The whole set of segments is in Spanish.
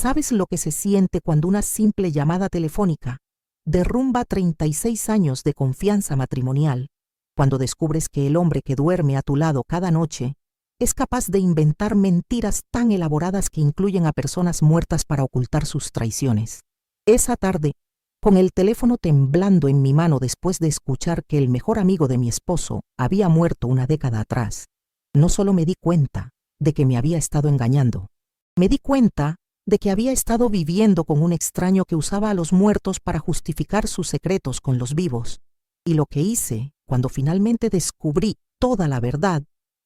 ¿Sabes lo que se siente cuando una simple llamada telefónica derrumba 36 años de confianza matrimonial? Cuando descubres que el hombre que duerme a tu lado cada noche es capaz de inventar mentiras tan elaboradas que incluyen a personas muertas para ocultar sus traiciones. Esa tarde, con el teléfono temblando en mi mano después de escuchar que el mejor amigo de mi esposo había muerto una década atrás, no solo me di cuenta de que me había estado engañando, me di cuenta de que había estado viviendo con un extraño que usaba a los muertos para justificar sus secretos con los vivos. Y lo que hice, cuando finalmente descubrí toda la verdad,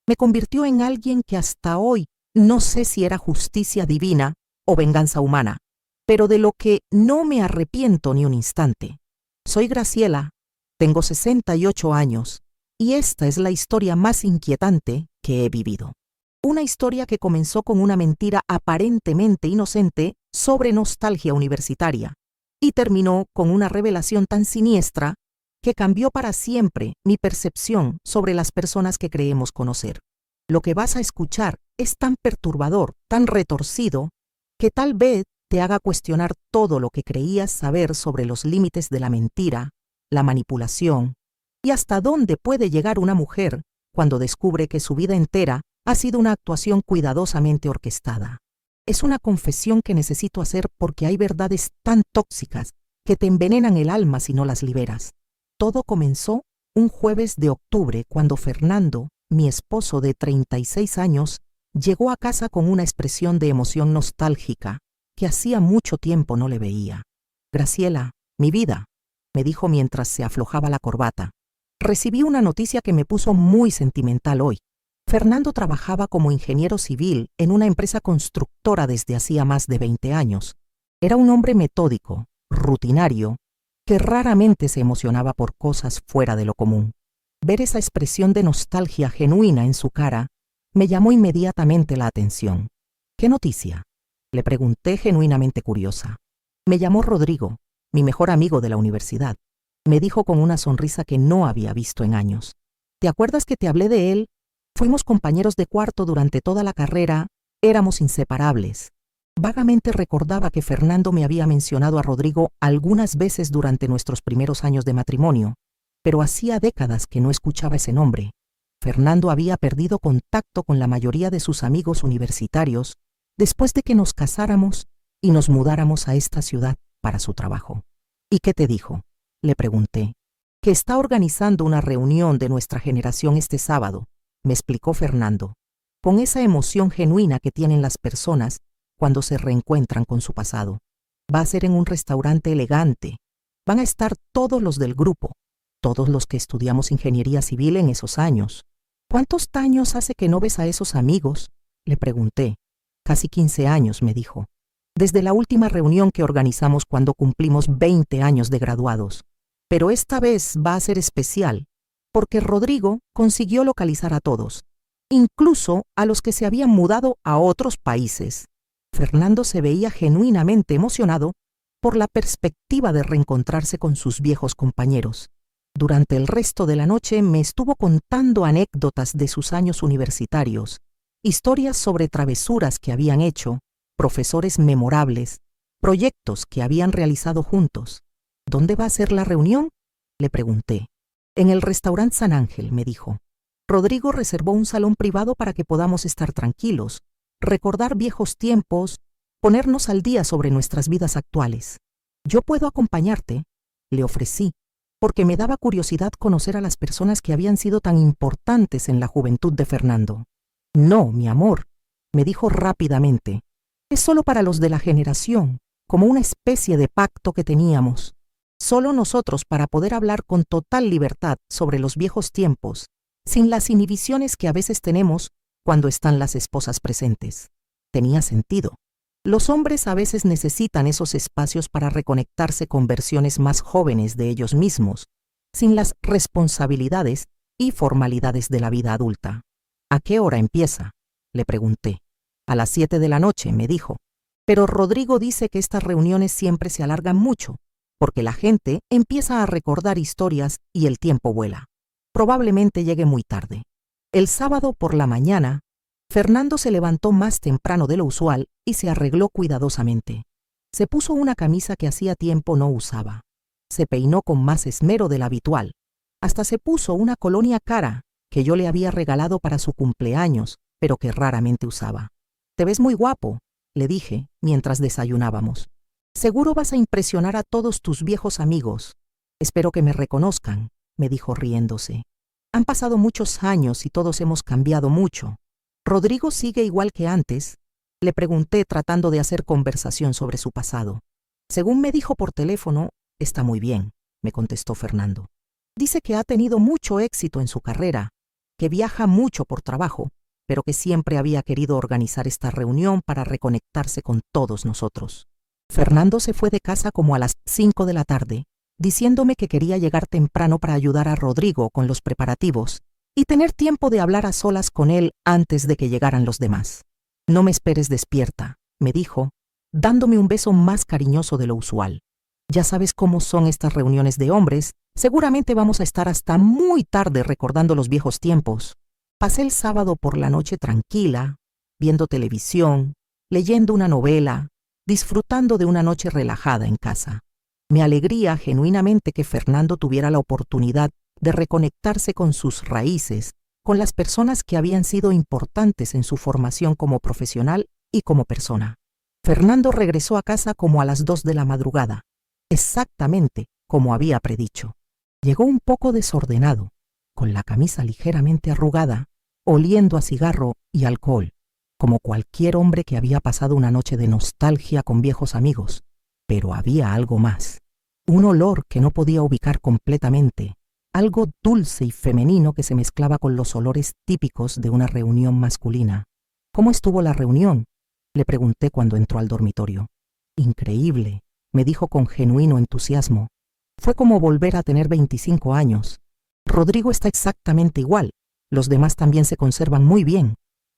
me convirtió en alguien que hasta hoy no sé si era justicia divina o venganza humana, pero de lo que no me arrepiento ni un instante. Soy Graciela, tengo 68 años, y esta es la historia más inquietante que he vivido. Una historia que comenzó con una mentira aparentemente inocente sobre nostalgia universitaria y terminó con una revelación tan siniestra que cambió para siempre mi percepción sobre las personas que creemos conocer. Lo que vas a escuchar es tan perturbador, tan retorcido, que tal vez te haga cuestionar todo lo que creías saber sobre los límites de la mentira, la manipulación y hasta dónde puede llegar una mujer cuando descubre que su vida entera ha sido una actuación cuidadosamente orquestada. Es una confesión que necesito hacer porque hay verdades tan tóxicas que te envenenan el alma si no las liberas. Todo comenzó un jueves de octubre cuando Fernando, mi esposo de 36 años, llegó a casa con una expresión de emoción nostálgica que hacía mucho tiempo no le veía. «Graciela, mi vida», me dijo mientras se aflojaba la corbata. «Recibí una noticia que me puso muy sentimental hoy. Fernando trabajaba como ingeniero civil en una empresa constructora desde hacía más de 20 años. Era un hombre metódico, rutinario, que raramente se emocionaba por cosas fuera de lo común. Ver esa expresión de nostalgia genuina en su cara me llamó inmediatamente la atención. «¿Qué noticia?», le pregunté genuinamente curiosa. «Me llamó Rodrigo, mi mejor amigo de la universidad», me dijo con una sonrisa que no había visto en años. «¿Te acuerdas que te hablé de él? Fuimos compañeros de cuarto durante toda la carrera, éramos inseparables». Vagamente recordaba que Fernando me había mencionado a Rodrigo algunas veces durante nuestros primeros años de matrimonio, pero hacía décadas que no escuchaba ese nombre. Fernando había perdido contacto con la mayoría de sus amigos universitarios después de que nos casáramos y nos mudáramos a esta ciudad para su trabajo. «¿Y qué te dijo?», le pregunté. «Que está organizando una reunión de nuestra generación este sábado», me explicó Fernando, con esa emoción genuina que tienen las personas cuando se reencuentran con su pasado. «Va a ser en un restaurante elegante. Van a estar todos los del grupo, todos los que estudiamos ingeniería civil en esos años». «¿Cuántos años hace que no ves a esos amigos?», le pregunté. «Casi 15 años», me dijo. «Desde la última reunión que organizamos cuando cumplimos 20 años de graduados. Pero esta vez va a ser especial, porque Rodrigo consiguió localizar a todos, incluso a los que se habían mudado a otros países». Fernando se veía genuinamente emocionado por la perspectiva de reencontrarse con sus viejos compañeros. Durante el resto de la noche me estuvo contando anécdotas de sus años universitarios, historias sobre travesuras que habían hecho, profesores memorables, proyectos que habían realizado juntos. «¿Dónde va a ser la reunión?», le pregunté. «En el restaurante San Ángel», me dijo. «Rodrigo reservó un salón privado para que podamos estar tranquilos, recordar viejos tiempos, ponernos al día sobre nuestras vidas actuales. Yo puedo acompañarte», le ofrecí, porque me daba curiosidad conocer a las personas que habían sido tan importantes en la juventud de Fernando. «No, mi amor», me dijo rápidamente. «Es solo para los de la generación, como una especie de pacto que teníamos. Solo nosotros para poder hablar con total libertad sobre los viejos tiempos, sin las inhibiciones que a veces tenemos cuando están las esposas presentes». Tenía sentido. Los hombres a veces necesitan esos espacios para reconectarse con versiones más jóvenes de ellos mismos, sin las responsabilidades y formalidades de la vida adulta. «¿A qué hora empieza?», le pregunté. «A las 7 de la noche», me dijo. «Pero Rodrigo dice que estas reuniones siempre se alargan mucho, porque la gente empieza a recordar historias y el tiempo vuela. Probablemente llegue muy tarde. El sábado por la mañana Fernando se levantó más temprano de lo usual y se arregló cuidadosamente. Se puso una camisa que hacía tiempo no usaba. Se peinó con más esmero del habitual. Hasta se puso una colonia cara que yo le había regalado para su cumpleaños, pero que raramente usaba. «Te ves muy guapo», le dije mientras desayunábamos. «Seguro vas a impresionar a todos tus viejos amigos. Espero que me reconozcan», me dijo riéndose. «Han pasado muchos años y todos hemos cambiado mucho. ¿Rodrigo sigue igual que antes?», le pregunté tratando de hacer conversación sobre su pasado. «Según me dijo por teléfono, está muy bien», me contestó Fernando. «Dice que ha tenido mucho éxito en su carrera, que viaja mucho por trabajo, pero que siempre había querido organizar esta reunión para reconectarse con todos nosotros». Fernando se fue de casa como a las 5 de la tarde, diciéndome que quería llegar temprano para ayudar a Rodrigo con los preparativos y tener tiempo de hablar a solas con él antes de que llegaran los demás. «No me esperes despierta», me dijo, dándome un beso más cariñoso de lo usual. «Ya sabes cómo son estas reuniones de hombres, seguramente vamos a estar hasta muy tarde recordando los viejos tiempos». Pasé el sábado por la noche tranquila, viendo televisión, leyendo una novela, disfrutando de una noche relajada en casa. Me alegraba genuinamente que Fernando tuviera la oportunidad de reconectarse con sus raíces, con las personas que habían sido importantes en su formación como profesional y como persona. Fernando regresó a casa como a las 2 de la madrugada, exactamente como había predicho. Llegó un poco desordenado, con la camisa ligeramente arrugada, oliendo a cigarro y alcohol, como cualquier hombre que había pasado una noche de nostalgia con viejos amigos. Pero había algo más, un olor que no podía ubicar completamente, algo dulce y femenino que se mezclaba con los olores típicos de una reunión masculina. «¿Cómo estuvo la reunión?», le pregunté cuando entró al dormitorio. «Increíble», me dijo con genuino entusiasmo. «Fue como volver a tener 25 años. Rodrigo está exactamente igual. Los demás también se conservan muy bien.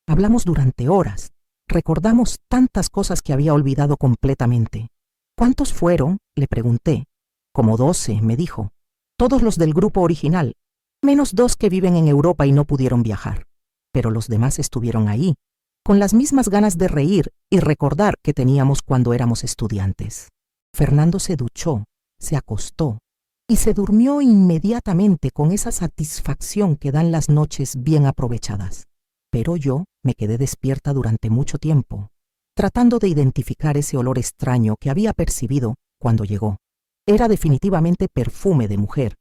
Hablamos durante horas. Recordamos tantas cosas que había olvidado completamente». «¿Cuántos fueron?», le pregunté. «Como 12», me dijo. «Todos los del grupo original, menos 2 que viven en Europa y no pudieron viajar. Pero los demás estuvieron ahí, con las mismas ganas de reír y recordar que teníamos cuando éramos estudiantes». Fernando se duchó, se acostó y se durmió inmediatamente con esa satisfacción que dan las noches bien aprovechadas. Pero yo me quedé despierta durante mucho tiempo, tratando de identificar ese olor extraño que había percibido cuando llegó. Era definitivamente perfume de mujer,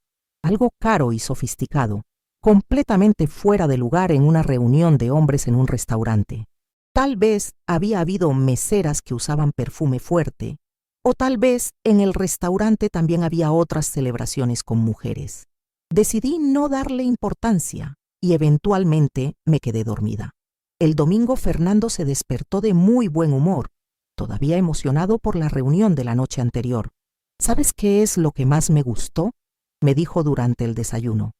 algo caro y sofisticado, completamente fuera de lugar en una reunión de hombres en un restaurante. Tal vez había habido meseras que usaban perfume fuerte, o tal vez en el restaurante también había otras celebraciones con mujeres. Decidí no darle importancia y eventualmente me quedé dormida. El domingo Fernando se despertó de muy buen humor, todavía emocionado por la reunión de la noche anterior. «¿Sabes qué es lo que más me gustó?», me dijo durante el desayuno.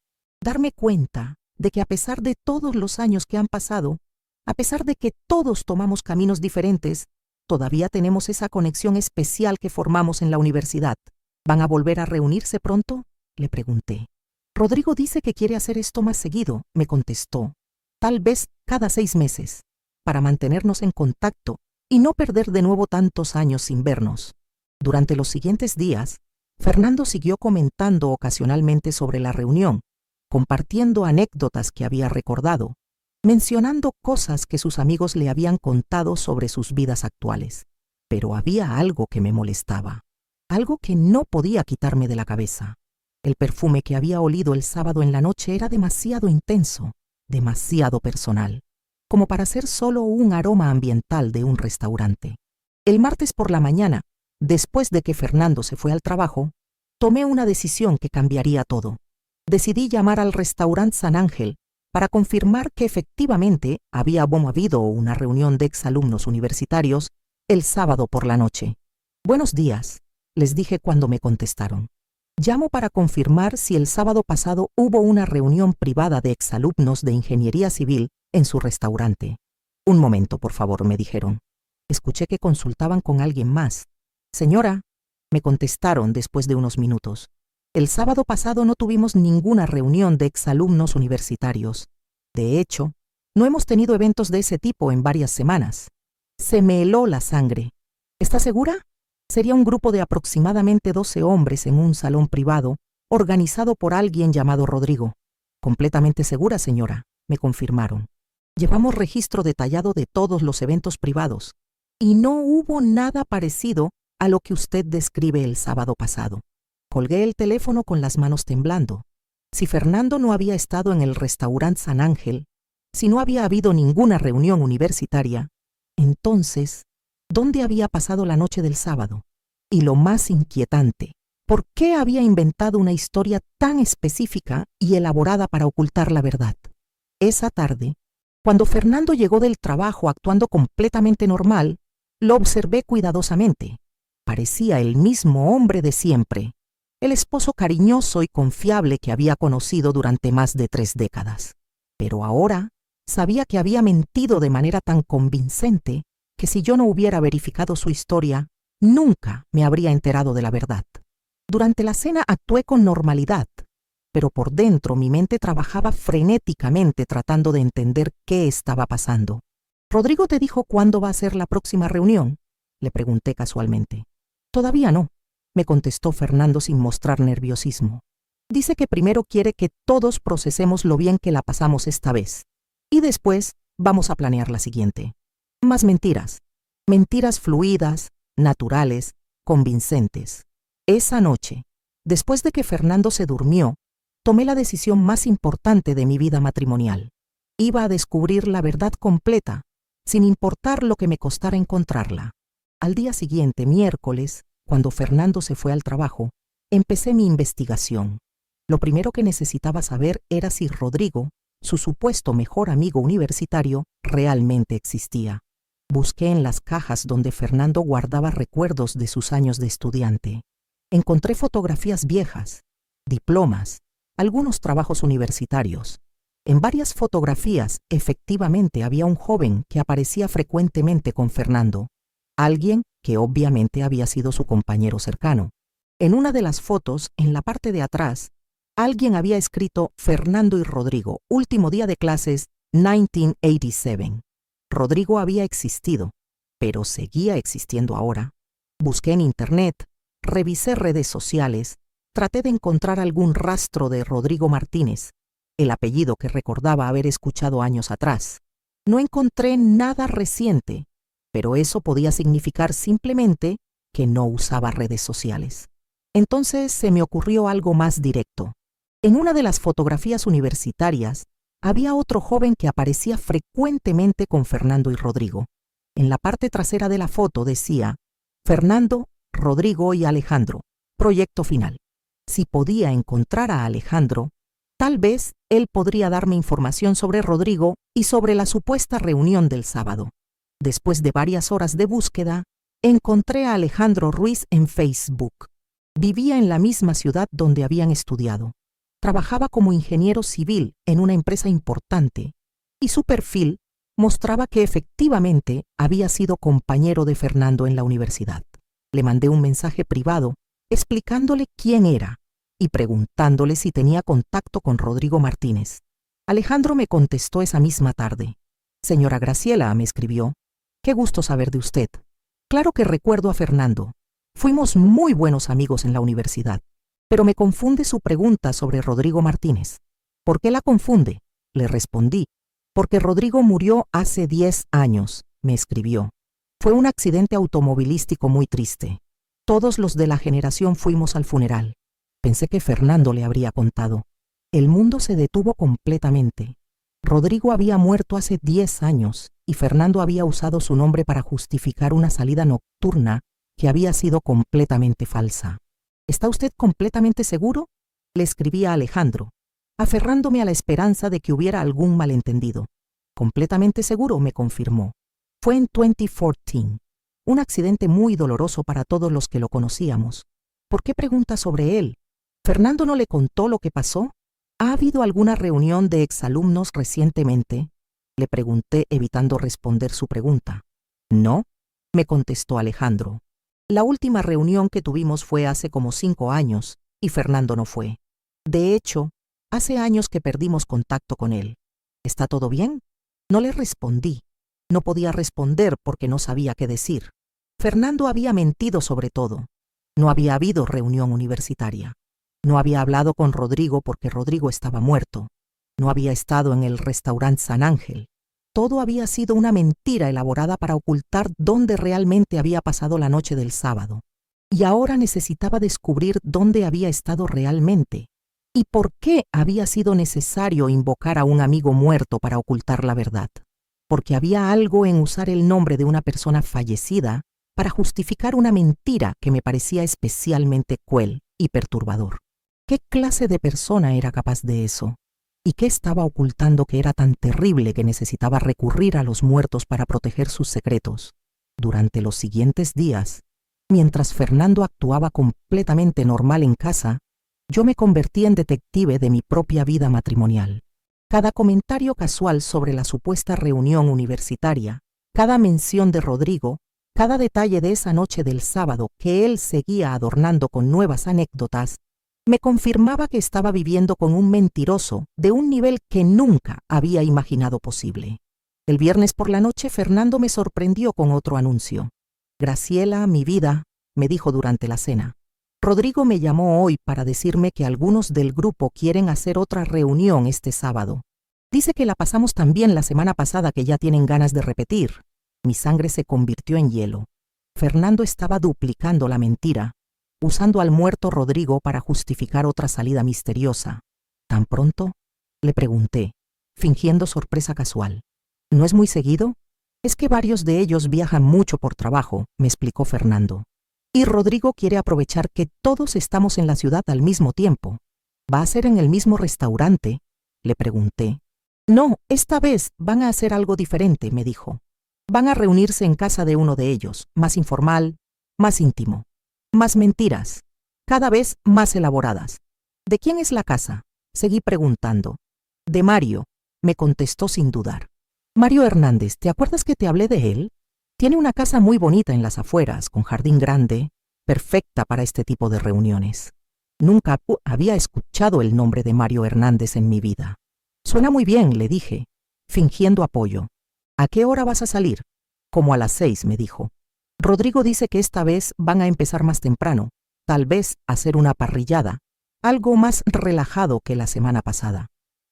«Darme cuenta de que a pesar de todos los años que han pasado, a pesar de que todos tomamos caminos diferentes, todavía tenemos esa conexión especial que formamos en la universidad. ¿Van a volver a reunirse pronto?», le pregunté. «Rodrigo dice que quiere hacer esto más seguido», me contestó. «Tal vez cada 6 meses, para mantenernos en contacto y no perder de nuevo tantos años sin vernos». Durante los siguientes días, Fernando siguió comentando ocasionalmente sobre la reunión, compartiendo anécdotas que había recordado, mencionando cosas que sus amigos le habían contado sobre sus vidas actuales. Pero había algo que me molestaba, algo que no podía quitarme de la cabeza. El perfume que había olido el sábado en la noche era demasiado intenso, demasiado personal, como para ser solo un aroma ambiental de un restaurante. El martes por la mañana, después de que Fernando se fue al trabajo, tomé una decisión que cambiaría todo. Decidí llamar al restaurante San Ángel para confirmar que efectivamente había habido una reunión de exalumnos universitarios el sábado por la noche. «Buenos días», les dije cuando me contestaron. «Llamo para confirmar si el sábado pasado hubo una reunión privada de exalumnos de ingeniería civil en su restaurante». «Un momento, por favor», me dijeron. Escuché que consultaban con alguien más. «Señora», me contestaron después de unos minutos, «el sábado pasado no tuvimos ninguna reunión de exalumnos universitarios. De hecho, No hemos tenido eventos de ese tipo en varias semanas. Se me heló la sangre. ¿Está segura? Sería un grupo de aproximadamente 12 hombres en un salón privado, organizado por alguien llamado Rodrigo. Completamente segura, señora, me confirmaron. Llevamos registro detallado de todos los eventos privados, y no hubo nada parecido a lo que usted describe el sábado pasado. Colgué el teléfono con las manos temblando. Si Fernando no había estado en el restaurante San Ángel, si no había habido ninguna reunión universitaria, entonces, ¿dónde había pasado la noche del sábado? Y lo más inquietante, ¿por qué había inventado una historia tan específica y elaborada para ocultar la verdad? Esa tarde, cuando Fernando llegó del trabajo actuando completamente normal, lo observé cuidadosamente. Parecía el mismo hombre de siempre, el esposo cariñoso y confiable que había conocido durante más de 3 décadas. Pero ahora sabía que había mentido de manera tan convincente que si yo no hubiera verificado su historia, nunca me habría enterado de la verdad. Durante la cena actué con normalidad, pero por dentro mi mente trabajaba frenéticamente tratando de entender qué estaba pasando. ¿Rodrigo te dijo cuándo va a ser la próxima reunión?, le pregunté casualmente. Todavía no, me contestó Fernando sin mostrar nerviosismo. Dice que primero quiere que todos procesemos lo bien que la pasamos esta vez, y después vamos a planear la siguiente. Más mentiras. Mentiras fluidas, naturales, convincentes. Esa noche, después de que Fernando se durmió, tomé la decisión más importante de mi vida matrimonial. Iba a descubrir la verdad completa, sin importar lo que me costara encontrarla. Al día siguiente, miércoles, cuando Fernando se fue al trabajo, empecé mi investigación. Lo primero que necesitaba saber era si Rodrigo, su supuesto mejor amigo universitario, realmente existía. Busqué en las cajas donde Fernando guardaba recuerdos de sus años de estudiante. Encontré fotografías viejas, diplomas, algunos trabajos universitarios. En varias fotografías, efectivamente, había un joven que aparecía frecuentemente con Fernando, alguien que obviamente había sido su compañero cercano. En una de las fotos, en la parte de atrás, alguien había escrito Fernando y Rodrigo, último día de clases, 1987. Rodrigo había existido, pero seguía existiendo ahora. Busqué en internet, revisé redes sociales, traté de encontrar algún rastro de Rodrigo Martínez, el apellido que recordaba haber escuchado años atrás. No encontré nada reciente, pero eso podía significar simplemente que no usaba redes sociales. Entonces se me ocurrió algo más directo. En una de las fotografías universitarias había otro joven que aparecía frecuentemente con Fernando y Rodrigo. En la parte trasera de la foto decía Fernando, Rodrigo y Alejandro, proyecto final. Si podía encontrar a Alejandro, tal vez él podría darme información sobre Rodrigo y sobre la supuesta reunión del sábado. Después de varias horas de búsqueda, encontré a Alejandro Ruiz en Facebook. Vivía en la misma ciudad donde habían estudiado. Trabajaba como ingeniero civil en una empresa importante y su perfil mostraba que efectivamente había sido compañero de Fernando en la universidad. Le mandé un mensaje privado explicándole quién era y preguntándole si tenía contacto con Rodrigo Martínez. Alejandro me contestó esa misma tarde. Señora Graciela, me escribió, qué gusto saber de usted. Claro que recuerdo a Fernando. Fuimos muy buenos amigos en la universidad. Pero me confunde su pregunta sobre Rodrigo Martínez. ¿Por qué la confunde?, le respondí. Porque Rodrigo murió hace 10 años, me escribió. Fue un accidente automovilístico muy triste. Todos los de la generación fuimos al funeral. Pensé que Fernando le habría contado. El mundo se detuvo completamente. Rodrigo había muerto hace 10 años y Fernando había usado su nombre para justificar una salida nocturna que había sido completamente falsa. ¿Está usted completamente seguro?, le escribí a Alejandro, aferrándome a la esperanza de que hubiera algún malentendido. Completamente seguro, me confirmó. Fue en 2014, un accidente muy doloroso para todos los que lo conocíamos. ¿Por qué pregunta sobre él? ¿Fernando no le contó lo que pasó? ¿Ha habido alguna reunión de exalumnos recientemente?, le pregunté evitando responder su pregunta. No, me contestó Alejandro. La última reunión que tuvimos fue hace como 5 años y Fernando no fue. De hecho, hace años que perdimos contacto con él. ¿Está todo bien? No le respondí. No podía responder porque no sabía qué decir. Fernando había mentido sobre todo. No había habido reunión universitaria. No había hablado con Rodrigo porque Rodrigo estaba muerto. No había estado en el restaurante San Ángel. Todo había sido una mentira elaborada para ocultar dónde realmente había pasado la noche del sábado. Y ahora necesitaba descubrir dónde había estado realmente y por qué había sido necesario invocar a un amigo muerto para ocultar la verdad. Porque había algo en usar el nombre de una persona fallecida para justificar una mentira que me parecía especialmente cruel y perturbador. ¿Qué clase de persona era capaz de eso? ¿Y qué estaba ocultando que era tan terrible que necesitaba recurrir a los muertos para proteger sus secretos? Durante los siguientes días, mientras Fernando actuaba completamente normal en casa, yo me convertí en detective de mi propia vida matrimonial. Cada comentario casual sobre la supuesta reunión universitaria, cada mención de Rodrigo, cada detalle de esa noche del sábado que él seguía adornando con nuevas anécdotas, me confirmaba que estaba viviendo con un mentiroso de un nivel que nunca había imaginado posible. El viernes por la noche, Fernando me sorprendió con otro anuncio. Graciela, mi vida, me dijo durante la cena. Rodrigo me llamó hoy para decirme que algunos del grupo quieren hacer otra reunión este sábado. Dice que la pasamos tan bien la semana pasada que ya tienen ganas de repetir. Mi sangre se convirtió en hielo. Fernando estaba duplicando la mentira, usando al muerto Rodrigo para justificar otra salida misteriosa. ¿Tan pronto?, le pregunté, fingiendo sorpresa casual. ¿No es muy seguido? Es que varios de ellos viajan mucho por trabajo, me explicó Fernando. Y Rodrigo quiere aprovechar que todos estamos en la ciudad al mismo tiempo. ¿Va a ser en el mismo restaurante?, le pregunté. No, esta vez van a hacer algo diferente, me dijo. Van a reunirse en casa de uno de ellos, más informal, más íntimo. Más mentiras, cada vez más elaboradas. ¿De quién es la casa?, seguí preguntando. De Mario, me contestó sin dudar. Mario Hernández, ¿te acuerdas que te hablé de él? Tiene una casa muy bonita en las afueras, con jardín grande, perfecta para este tipo de reuniones. Nunca había escuchado el nombre de Mario Hernández en mi vida. Suena muy bien, le dije, fingiendo apoyo. ¿A qué hora vas a salir? Como a las 6, me dijo. Rodrigo dice que esta vez van a empezar más temprano, tal vez hacer una parrillada, algo más relajado que la semana pasada.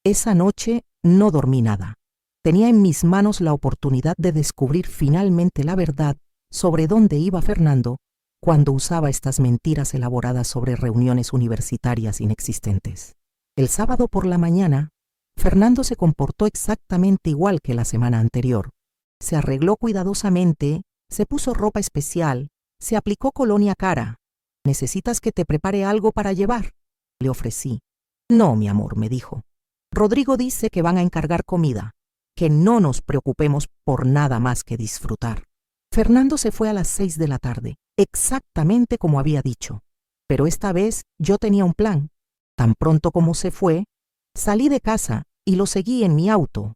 Esa noche no dormí nada. Tenía en mis manos la oportunidad de descubrir finalmente la verdad sobre dónde iba Fernando cuando usaba estas mentiras elaboradas sobre reuniones universitarias inexistentes. El sábado por la mañana, Fernando se comportó exactamente igual que la semana anterior. Se arregló cuidadosamente, se puso ropa especial, se aplicó colonia cara. ¿Necesitas que te prepare algo para llevar?, le ofrecí. No, mi amor, me dijo. Rodrigo dice que van a encargar comida, que no nos preocupemos por nada más que disfrutar. Fernando se fue a las 6 de la tarde, exactamente como había dicho. Pero esta vez yo tenía un plan. Tan pronto como se fue, salí de casa y lo seguí en mi auto,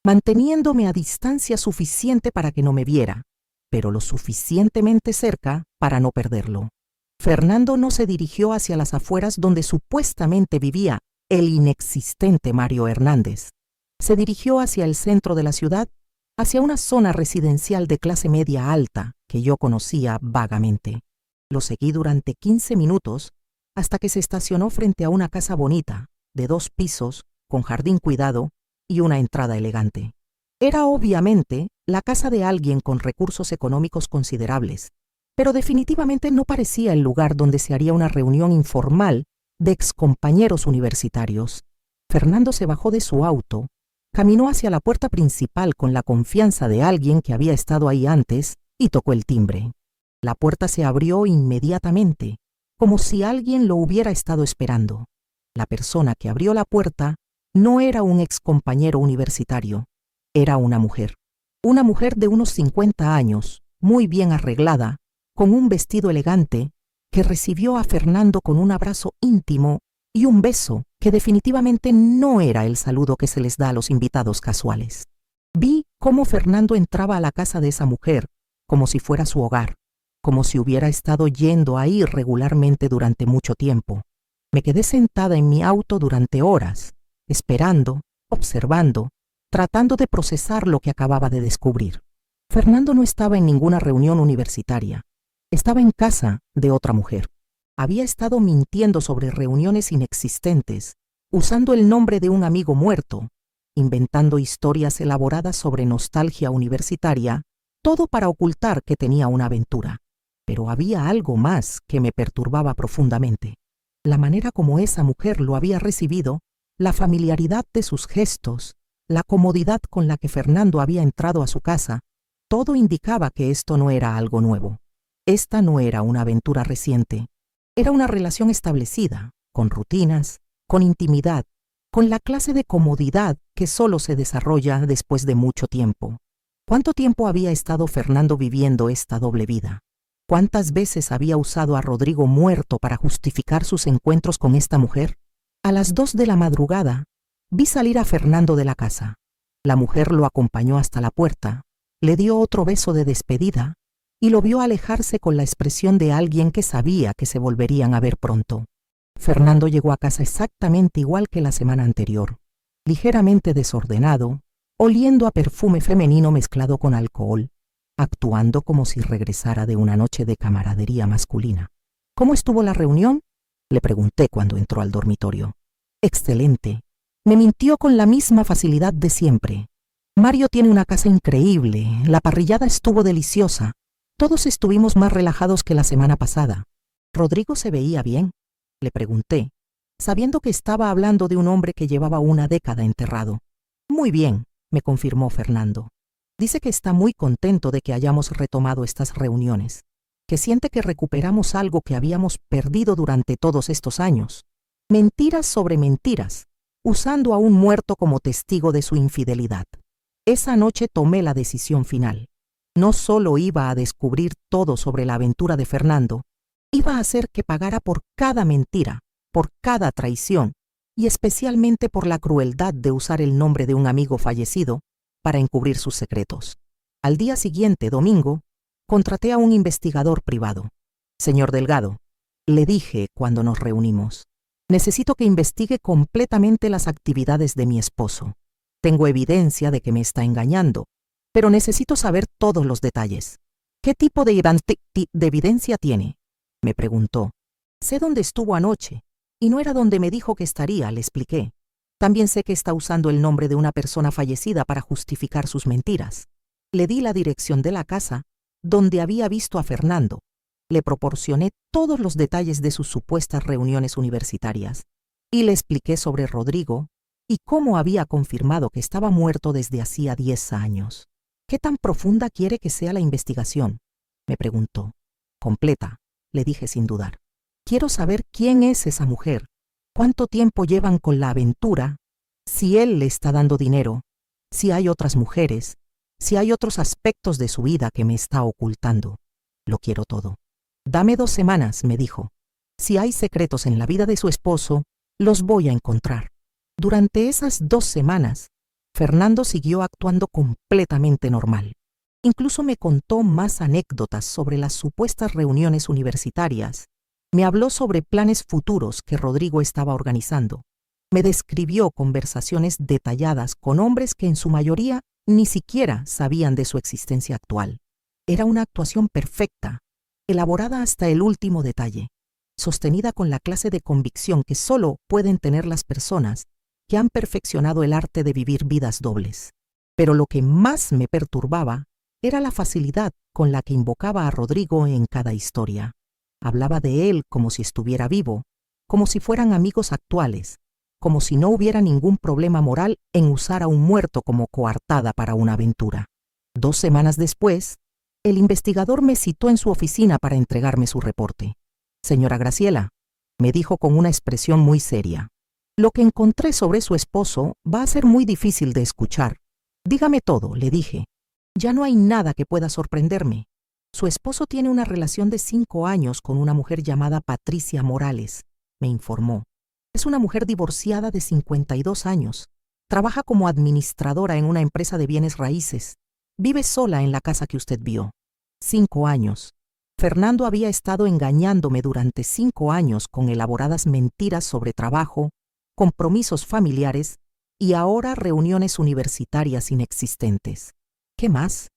manteniéndome a distancia suficiente para que no me viera, pero lo suficientemente cerca para no perderlo. Fernando no se dirigió hacia las afueras donde supuestamente vivía el inexistente Mario Hernández. Se dirigió hacia el centro de la ciudad, hacia una zona residencial de clase media alta que yo conocía vagamente. Lo seguí durante 15 minutos hasta que se estacionó frente a una casa bonita, de 2 pisos, con jardín cuidado y una entrada elegante. Era obviamente la casa de alguien con recursos económicos considerables, pero definitivamente no parecía el lugar donde se haría una reunión informal de excompañeros universitarios. Fernando se bajó de su auto, caminó hacia la puerta principal con la confianza de alguien que había estado ahí antes y tocó el timbre. La puerta se abrió inmediatamente, como si alguien lo hubiera estado esperando. La persona que abrió la puerta no era un excompañero universitario, era una mujer de unos 50 años, muy bien arreglada, con un vestido elegante, que recibió a Fernando con un abrazo íntimo y un beso que definitivamente no era el saludo que se les da a los invitados casuales. Vi cómo Fernando entraba a la casa de esa mujer, como si fuera su hogar, como si hubiera estado yendo ahí regularmente durante mucho tiempo. Me quedé sentada en mi auto durante horas, esperando, observando, tratando de procesar lo que acababa de descubrir. Fernando no estaba en ninguna reunión universitaria. Estaba en casa de otra mujer. Había estado mintiendo sobre reuniones inexistentes, usando el nombre de un amigo muerto, inventando historias elaboradas sobre nostalgia universitaria, todo para ocultar que tenía una aventura. Pero había algo más que me perturbaba profundamente. La manera como esa mujer lo había recibido, la familiaridad de sus gestos, la comodidad con la que Fernando había entrado a su casa, todo indicaba que esto no era algo nuevo. Esta no era una aventura reciente. Era una relación establecida, con rutinas, con intimidad, con la clase de comodidad que solo se desarrolla después de mucho tiempo. ¿Cuánto tiempo había estado Fernando viviendo esta doble vida? ¿Cuántas veces había usado a Rodrigo muerto para justificar sus encuentros con esta mujer? A las 2 de la madrugada, vi salir a Fernando de la casa. La mujer lo acompañó hasta la puerta, le dio otro beso de despedida y lo vio alejarse con la expresión de alguien que sabía que se volverían a ver pronto. Fernando llegó a casa exactamente igual que la semana anterior, ligeramente desordenado, oliendo a perfume femenino mezclado con alcohol, actuando como si regresara de una noche de camaradería masculina. ¿Cómo estuvo la reunión?, le pregunté cuando entró al dormitorio. Excelente. Me mintió con la misma facilidad de siempre. Mario tiene una casa increíble, la parrillada estuvo deliciosa. Todos estuvimos más relajados que la semana pasada. ¿Rodrigo se veía bien?, le pregunté, sabiendo que estaba hablando de un hombre que llevaba una década enterrado. Muy bien, me confirmó Fernando. Dice que está muy contento de que hayamos retomado estas reuniones, que siente que recuperamos algo que habíamos perdido durante todos estos años. Mentiras sobre mentiras, usando a un muerto como testigo de su infidelidad. Esa noche tomé la decisión final. No solo iba a descubrir todo sobre la aventura de Fernando, iba a hacer que pagara por cada mentira, por cada traición, y especialmente por la crueldad de usar el nombre de un amigo fallecido para encubrir sus secretos. Al día siguiente, domingo, contraté a un investigador privado. Señor Delgado, le dije cuando nos reunimos, necesito que investigue completamente las actividades de mi esposo. Tengo evidencia de que me está engañando, pero necesito saber todos los detalles. ¿Qué tipo de evidencia tiene?, me preguntó. Sé dónde estuvo anoche, y no era donde me dijo que estaría, le expliqué. También sé que está usando el nombre de una persona fallecida para justificar sus mentiras. Le di la dirección de la casa donde había visto a Fernando. Le proporcioné todos los detalles de sus supuestas reuniones universitarias y le expliqué sobre Rodrigo y cómo había confirmado que estaba muerto desde hacía 10 años. ¿Qué tan profunda quiere que sea la investigación?, me preguntó. Completa, le dije sin dudar. Quiero saber quién es esa mujer, cuánto tiempo llevan con la aventura, si él le está dando dinero, si hay otras mujeres, si hay otros aspectos de su vida que me está ocultando. Lo quiero todo. Dame 2 semanas, me dijo. Si hay secretos en la vida de su esposo, los voy a encontrar. Durante esas 2 semanas, Fernando siguió actuando completamente normal. Incluso me contó más anécdotas sobre las supuestas reuniones universitarias. Me habló sobre planes futuros que Rodrigo estaba organizando. Me describió conversaciones detalladas con hombres que en su mayoría ni siquiera sabían de su existencia actual. Era una actuación perfecta, elaborada hasta el último detalle, sostenida con la clase de convicción que solo pueden tener las personas que han perfeccionado el arte de vivir vidas dobles. Pero lo que más me perturbaba era la facilidad con la que invocaba a Rodrigo en cada historia. Hablaba de él como si estuviera vivo, como si fueran amigos actuales, como si no hubiera ningún problema moral en usar a un muerto como coartada para una aventura. 2 semanas después, el investigador me citó en su oficina para entregarme su reporte. Señora Graciela, me dijo con una expresión muy seria, lo que encontré sobre su esposo va a ser muy difícil de escuchar. Dígame todo, le dije. Ya no hay nada que pueda sorprenderme. Su esposo tiene una relación de 5 años con una mujer llamada Patricia Morales, me informó. Es una mujer divorciada de 52 años. Trabaja como administradora en una empresa de bienes raíces. Vive sola en la casa que usted vio. 5 años. Fernando había estado engañándome durante 5 años con elaboradas mentiras sobre trabajo, compromisos familiares y ahora reuniones universitarias inexistentes. ¿Qué más?,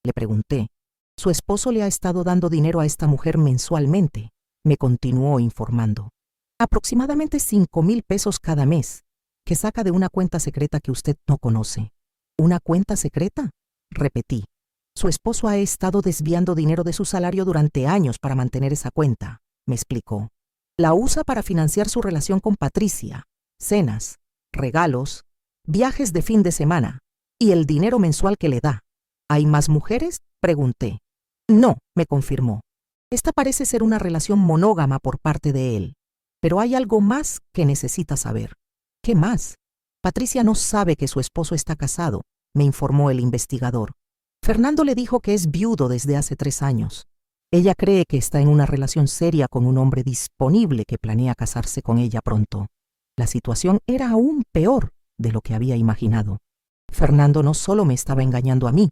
le pregunté. Su esposo le ha estado dando dinero a esta mujer mensualmente, me continuó informando. Aproximadamente 5,000 pesos cada mes, que saca de una cuenta secreta que usted no conoce. ¿Una cuenta secreta?, repetí. Su esposo ha estado desviando dinero de su salario durante años para mantener esa cuenta, me explicó. La usa para financiar su relación con Patricia, cenas, regalos, viajes de fin de semana y el dinero mensual que le da. ¿Hay más mujeres?, pregunté. No, me confirmó. Esta parece ser una relación monógama por parte de él. Pero hay algo más que necesita saber. ¿Qué más? Patricia no sabe que su esposo está casado, me informó el investigador. Fernando le dijo que es viudo desde hace 3 años. Ella cree que está en una relación seria con un hombre disponible que planea casarse con ella pronto. La situación era aún peor de lo que había imaginado. Fernando no solo me estaba engañando a mí,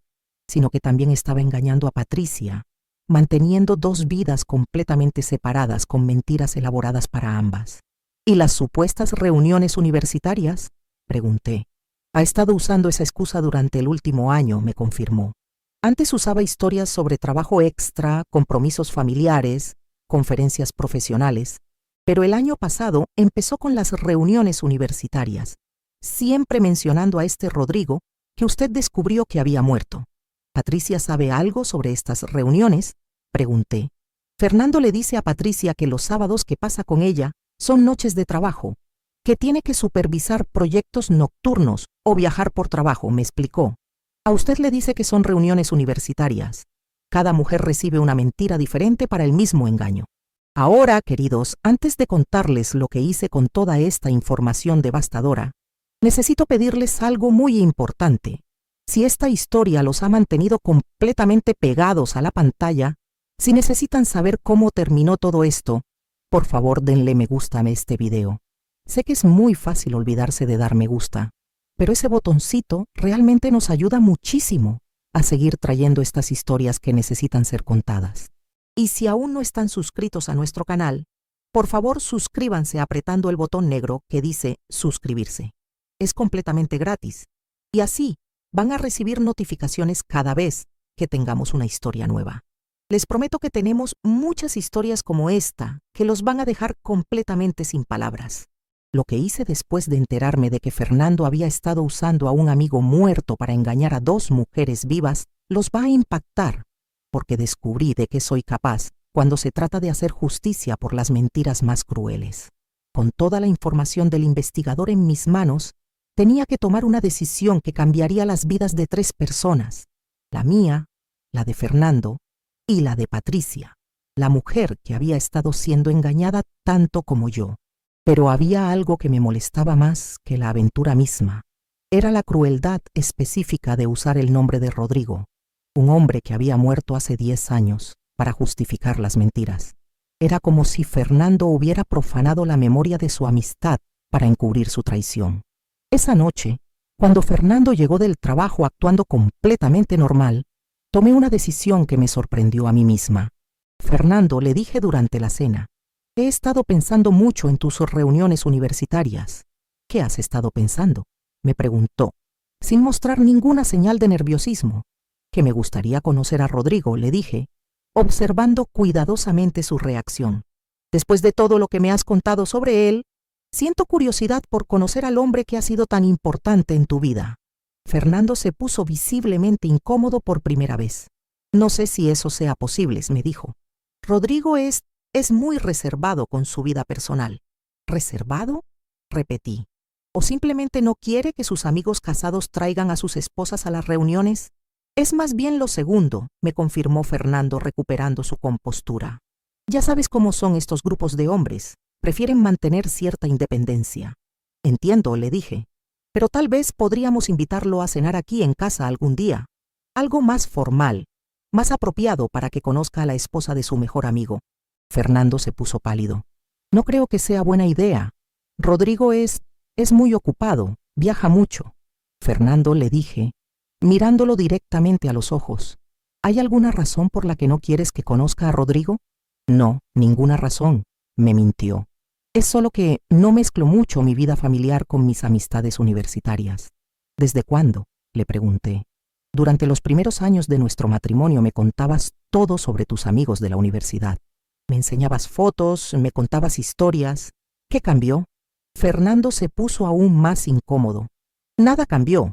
sino que también estaba engañando a Patricia, manteniendo 2 vidas completamente separadas con mentiras elaboradas para ambas. ¿Y las supuestas reuniones universitarias?, pregunté. Ha estado usando esa excusa durante el último año, me confirmó. Antes usaba historias sobre trabajo extra, compromisos familiares, conferencias profesionales, pero el año pasado empezó con las reuniones universitarias, siempre mencionando a este Rodrigo que usted descubrió que había muerto. ¿Patricia sabe algo sobre estas reuniones?, pregunté. Fernando le dice a Patricia que los sábados que pasa con ella son noches de trabajo, que tiene que supervisar proyectos nocturnos o viajar por trabajo, me explicó. A usted le dice que son reuniones universitarias. Cada mujer recibe una mentira diferente para el mismo engaño. Ahora, queridos, antes de contarles lo que hice con toda esta información devastadora, necesito pedirles algo muy importante. Si esta historia los ha mantenido completamente pegados a la pantalla, si necesitan saber cómo terminó todo esto, por favor denle me gusta a este video. Sé que es muy fácil olvidarse de dar me gusta, pero ese botoncito realmente nos ayuda muchísimo a seguir trayendo estas historias que necesitan ser contadas. Y si aún no están suscritos a nuestro canal, por favor suscríbanse apretando el botón negro que dice suscribirse. Es completamente gratis y así van a recibir notificaciones cada vez que tengamos una historia nueva. Les prometo que tenemos muchas historias como esta que los van a dejar completamente sin palabras. Lo que hice después de enterarme de que Fernando había estado usando a un amigo muerto para engañar a 2 mujeres vivas los va a impactar, porque descubrí de qué soy capaz cuando se trata de hacer justicia por las mentiras más crueles. Con toda la información del investigador en mis manos, tenía que tomar una decisión que cambiaría las vidas de 3 personas, la mía, la de Fernando y la de Patricia, la mujer que había estado siendo engañada tanto como yo. Pero había algo que me molestaba más que la aventura misma. Era la crueldad específica de usar el nombre de Rodrigo, un hombre que había muerto hace 10 años, para justificar las mentiras. Era como si Fernando hubiera profanado la memoria de su amistad para encubrir su traición. Esa noche, cuando Fernando llegó del trabajo actuando completamente normal, tomé una decisión que me sorprendió a mí misma. Fernando, le dije durante la cena, he estado pensando mucho en tus reuniones universitarias. ¿Qué has estado pensando?, me preguntó, sin mostrar ninguna señal de nerviosismo. Que me gustaría conocer a Rodrigo, le dije, observando cuidadosamente su reacción. Después de todo lo que me has contado sobre él, siento curiosidad por conocer al hombre que ha sido tan importante en tu vida. Fernando se puso visiblemente incómodo por primera vez. No sé si eso sea posible, me dijo. Rodrigo es muy reservado con su vida personal. ¿Reservado?, repetí. ¿O simplemente no quiere que sus amigos casados traigan a sus esposas a las reuniones? Es más bien lo segundo, me confirmó Fernando recuperando su compostura. Ya sabes cómo son estos grupos de hombres, prefieren mantener cierta independencia. Entiendo, le dije, pero tal vez podríamos invitarlo a cenar aquí en casa algún día. Algo más formal, más apropiado para que conozca a la esposa de su mejor amigo. Fernando se puso pálido. No creo que sea buena idea. Rodrigo es muy ocupado, viaja mucho. Fernando, le dije, mirándolo directamente a los ojos. ¿Hay alguna razón por la que no quieres que conozca a Rodrigo? No, ninguna razón, me mintió. Es solo que no mezclo mucho mi vida familiar con mis amistades universitarias. ¿Desde cuándo?, le pregunté. Durante los primeros años de nuestro matrimonio me contabas todo sobre tus amigos de la universidad. Me enseñabas fotos, me contabas historias. ¿Qué cambió? Fernando se puso aún más incómodo. Nada cambió.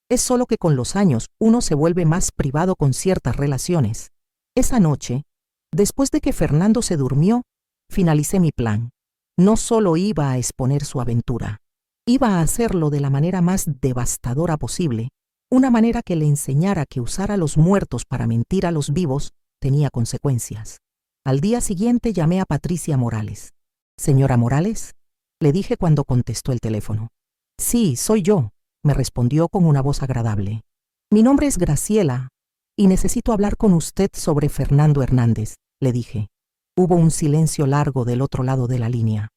Es solo que con los años uno se vuelve más privado con ciertas relaciones. Esa noche, después de que Fernando se durmió, finalicé mi plan. No solo iba a exponer su aventura, iba a hacerlo de la manera más devastadora posible, una manera que le enseñara que usar a los muertos para mentir a los vivos tenía consecuencias. Al día siguiente llamé a Patricia Morales. «Señora Morales», le dije cuando contestó el teléfono. «Sí, soy yo», me respondió con una voz agradable. «Mi nombre es Graciela y necesito hablar con usted sobre Fernando Hernández», le dije. Hubo un silencio largo del otro lado de la línea.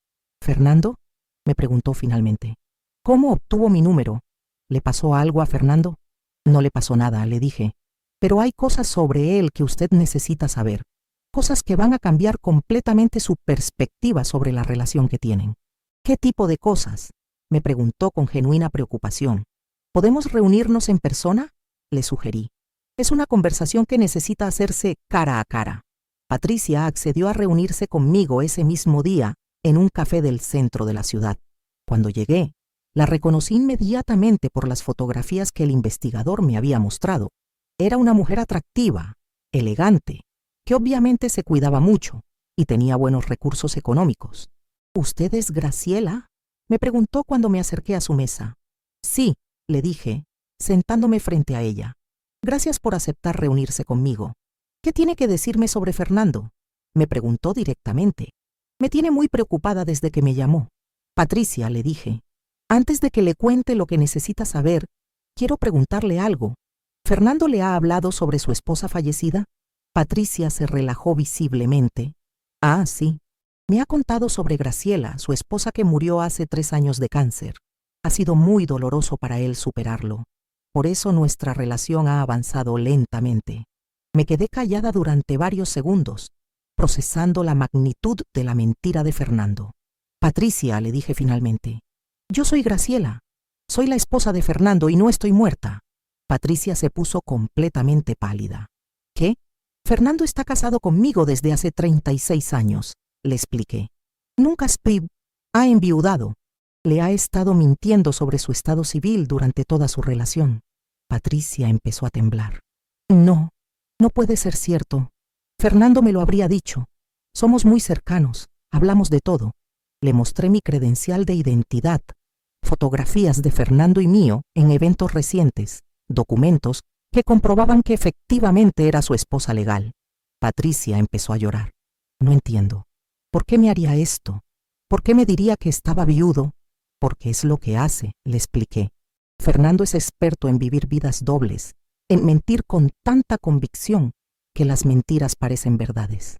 «¿Fernando?», me preguntó finalmente. «¿Cómo obtuvo mi número? ¿Le pasó algo a Fernando?». «No le pasó nada», le dije. «Pero hay cosas sobre él que usted necesita saber. Cosas que van a cambiar completamente su perspectiva sobre la relación que tienen». «¿Qué tipo de cosas?», me preguntó con genuina preocupación. «¿Podemos reunirnos en persona?», le sugerí. «Es una conversación que necesita hacerse cara a cara». Patricia accedió a reunirse conmigo ese mismo día en un café del centro de la ciudad. Cuando llegué, la reconocí inmediatamente por las fotografías que el investigador me había mostrado. Era una mujer atractiva, elegante, que obviamente se cuidaba mucho y tenía buenos recursos económicos. «¿Usted es Graciela?», me preguntó cuando me acerqué a su mesa. «Sí», le dije, sentándome frente a ella. «Gracias por aceptar reunirse conmigo. ¿Qué tiene que decirme sobre Fernando?», me preguntó directamente. «Me tiene muy preocupada desde que me llamó». «Patricia», le dije, «antes de que le cuente lo que necesita saber, quiero preguntarle algo. ¿Fernando le ha hablado sobre su esposa fallecida?». Patricia se relajó visiblemente. «Ah, sí. Me ha contado sobre Graciela, su esposa que murió hace 3 años de cáncer. Ha sido muy doloroso para él superarlo. Por eso nuestra relación ha avanzado lentamente». Me quedé callada durante varios segundos, procesando la magnitud de la mentira de Fernando. «Patricia», le dije finalmente, «yo soy Graciela. Soy la esposa de Fernando y no estoy muerta». Patricia se puso completamente pálida. «¿Qué? Fernando está casado conmigo desde hace 36 años», le expliqué. «Nunca ha enviudado. Le ha estado mintiendo sobre su estado civil durante toda su relación». Patricia empezó a temblar. No puede ser cierto. Fernando me lo habría dicho. Somos muy cercanos, hablamos de todo». Le mostré mi credencial de identidad, fotografías de Fernando y mío en eventos recientes, documentos que comprobaban que efectivamente era su esposa legal. Patricia empezó a llorar. «No entiendo. ¿Por qué me haría esto? ¿Por qué me diría que estaba viudo?». «Porque es lo que hace», le expliqué. «Fernando es experto en vivir vidas dobles, en mentir con tanta convicción que las mentiras parecen verdades».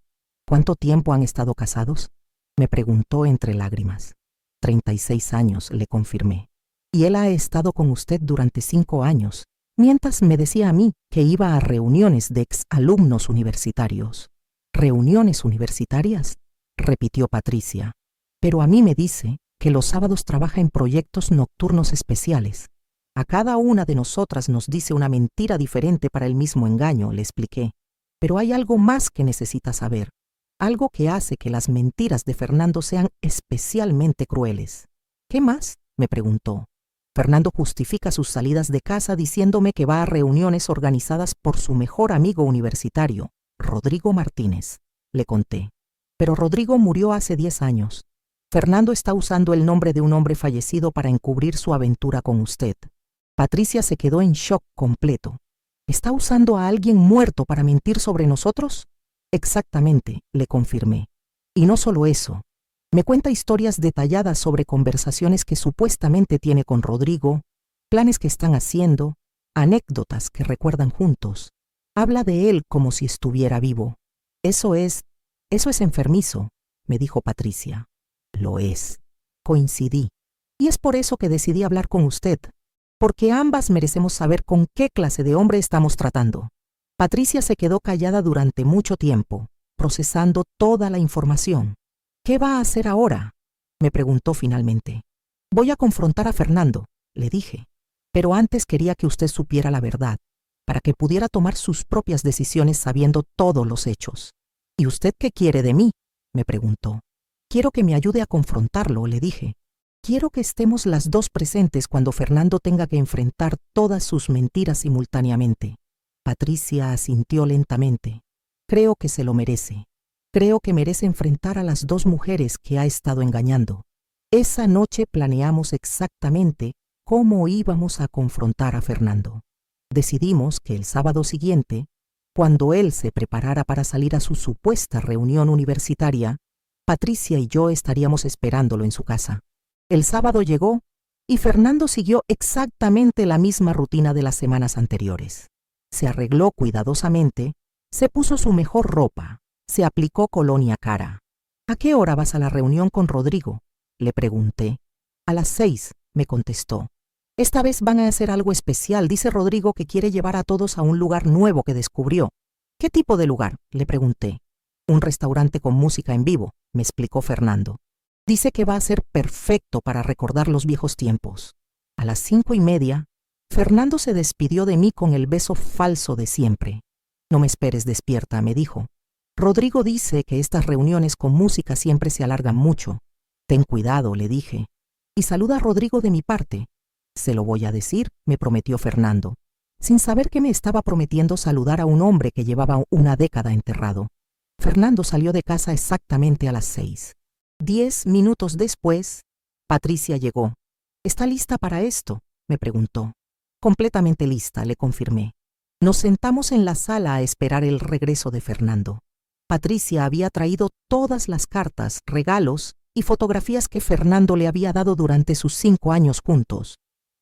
«¿Cuánto tiempo han estado casados?», me preguntó entre lágrimas. 36 años, le confirmé. «Y él ha estado con usted durante 5 años, mientras me decía a mí que iba a reuniones de exalumnos universitarios». «¿Reuniones universitarias?», repitió Patricia. «Pero a mí me dice que los sábados trabaja en proyectos nocturnos especiales. A cada una de nosotras nos dice una mentira diferente para el mismo engaño», le expliqué. «Pero hay algo más que necesita saber, algo que hace que las mentiras de Fernando sean especialmente crueles». «¿Qué más?», me preguntó. «Fernando justifica sus salidas de casa diciéndome que va a reuniones organizadas por su mejor amigo universitario, Rodrigo Martínez», le conté. «Pero Rodrigo murió hace 10 años. Fernando está usando el nombre de un hombre fallecido para encubrir su aventura con usted». Patricia se quedó en shock completo. «¿Está usando a alguien muerto para mentir sobre nosotros?». «Exactamente», le confirmé. «Y no solo eso. Me cuenta historias detalladas sobre conversaciones que supuestamente tiene con Rodrigo, planes que están haciendo, anécdotas que recuerdan juntos. Habla de él como si estuviera vivo. Eso es enfermizo», me dijo Patricia. «Lo es», coincidí. «Y es por eso que decidí hablar con usted, porque ambas merecemos saber con qué clase de hombre estamos tratando». Patricia se quedó callada durante mucho tiempo, procesando toda la información. «¿Qué va a hacer ahora?», me preguntó finalmente. Voy a confrontar a Fernando, le dije, pero antes quería que usted supiera la verdad, para que pudiera tomar sus propias decisiones sabiendo todos los hechos. ¿Y usted qué quiere de mí?, me preguntó. Quiero que me ayude a confrontarlo, le dije. Quiero que estemos las dos presentes cuando Fernando tenga que enfrentar todas sus mentiras simultáneamente. Patricia asintió lentamente. Creo que se lo merece. Creo que merece enfrentar a las dos mujeres que ha estado engañando. Esa noche planeamos exactamente cómo íbamos a confrontar a Fernando. Decidimos que el sábado siguiente, cuando él se preparara para salir a su supuesta reunión universitaria, Patricia y yo estaríamos esperándolo en su casa. El sábado llegó y Fernando siguió exactamente la misma rutina de las semanas anteriores. Se arregló cuidadosamente, se puso su mejor ropa, se aplicó colonia cara. ¿A qué hora vas a la reunión con Rodrigo?, le pregunté. A las 6, me contestó. Esta vez van a hacer algo especial. Dice Rodrigo que quiere llevar a todos a un lugar nuevo que descubrió. ¿Qué tipo de lugar?, le pregunté. Un restaurante con música en vivo, me explicó Fernando. Dice que va a ser perfecto para recordar los viejos tiempos. A las 5:30, Fernando se despidió de mí con el beso falso de siempre. No me esperes despierta, me dijo. Rodrigo dice que estas reuniones con música siempre se alargan mucho. Ten cuidado, le dije. Y saluda a Rodrigo de mi parte. Se lo voy a decir, me prometió Fernando, sin saber que me estaba prometiendo saludar a un hombre que llevaba una década enterrado. Fernando salió de casa exactamente a las 6. 10 minutos después, Patricia llegó. ¿Está lista para esto?, me preguntó. Completamente lista, le confirmé. Nos sentamos en la sala a esperar el regreso de Fernando. Patricia había traído todas las cartas, regalos y fotografías que Fernando le había dado durante sus 5 años juntos.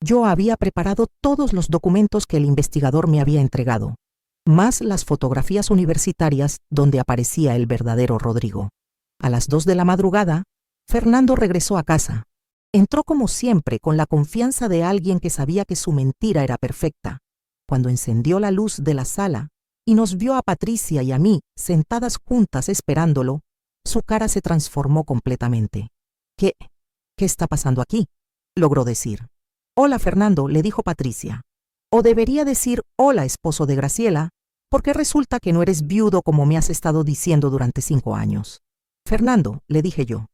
Yo había preparado todos los documentos que el investigador me había entregado, más las fotografías universitarias donde aparecía el verdadero Rodrigo. A las 2 de la madrugada, Fernando regresó a casa. Entró como siempre con la confianza de alguien que sabía que su mentira era perfecta. Cuando encendió la luz de la sala y nos vio a Patricia y a mí sentadas juntas esperándolo, su cara se transformó completamente. ¿Qué está pasando aquí?, logró decir. Hola, Fernando, le dijo Patricia. O debería decir hola, esposo de Graciela, porque resulta que no eres viudo como me has estado diciendo durante 5 años. Fernando, le dije yo,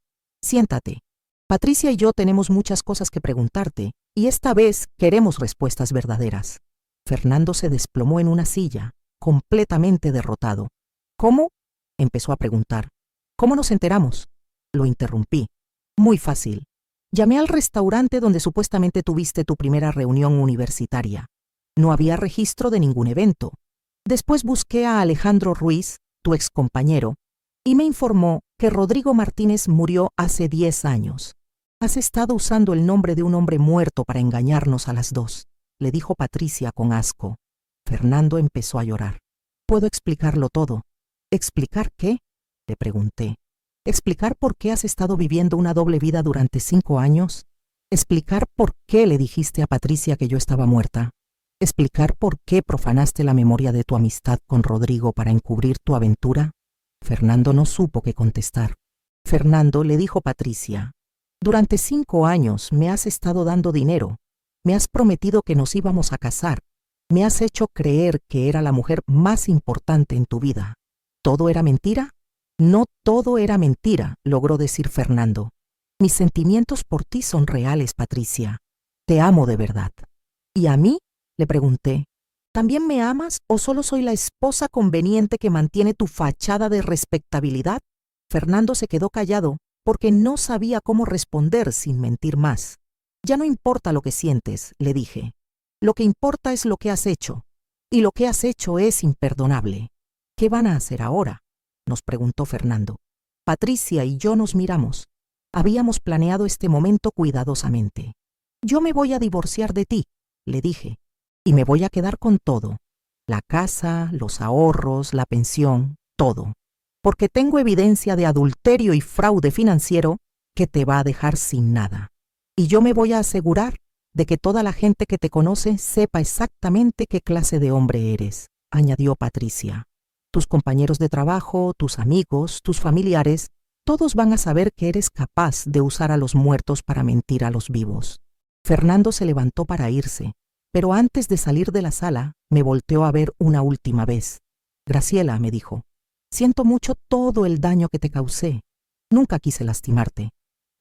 siéntate. Patricia y yo tenemos muchas cosas que preguntarte, y esta vez queremos respuestas verdaderas. Fernando se desplomó en una silla, completamente derrotado. ¿Cómo?, empezó a preguntar. ¿Cómo nos enteramos?, lo interrumpí. Muy fácil. Llamé al restaurante donde supuestamente tuviste tu primera reunión universitaria. No había registro de ningún evento. Después busqué a Alejandro Ruiz, tu excompañero, y me informó que Rodrigo Martínez murió hace 10 años. Has estado usando el nombre de un hombre muerto para engañarnos a las dos, le dijo Patricia con asco. Fernando empezó a llorar. ¿Puedo explicarlo todo? ¿Explicar qué?, le pregunté. ¿Explicar por qué has estado viviendo una doble vida durante 5 años? ¿Explicar por qué le dijiste a Patricia que yo estaba muerta? ¿Explicar por qué profanaste la memoria de tu amistad con Rodrigo para encubrir tu aventura? Fernando no supo qué contestar. Fernando, le dijo Patricia, durante 5 años me has estado dando dinero, me has prometido que nos íbamos a casar, me has hecho creer que era la mujer más importante en tu vida. ¿Todo era mentira? No todo era mentira, logró decir Fernando. Mis sentimientos por ti son reales, Patricia. Te amo de verdad. ¿Y a mí?, le pregunté. ¿También me amas o solo soy la esposa conveniente que mantiene tu fachada de respetabilidad? Fernando se quedó callado porque no sabía cómo responder sin mentir más. Ya no importa lo que sientes, le dije. Lo que importa es lo que has hecho. Y lo que has hecho es imperdonable. ¿Qué van a hacer ahora?, nos preguntó Fernando. Patricia y yo nos miramos. Habíamos planeado este momento cuidadosamente. Yo me voy a divorciar de ti, le dije, y me voy a quedar con todo. La casa, los ahorros, la pensión, todo. Porque tengo evidencia de adulterio y fraude financiero que te va a dejar sin nada. Y yo me voy a asegurar de que toda la gente que te conoce sepa exactamente qué clase de hombre eres, añadió Patricia. Tus compañeros de trabajo, tus amigos, tus familiares, todos van a saber que eres capaz de usar a los muertos para mentir a los vivos. Fernando se levantó para irse, pero antes de salir de la sala, me volteó a ver una última vez. Graciela, me dijo, siento mucho todo el daño que te causé. Nunca quise lastimarte.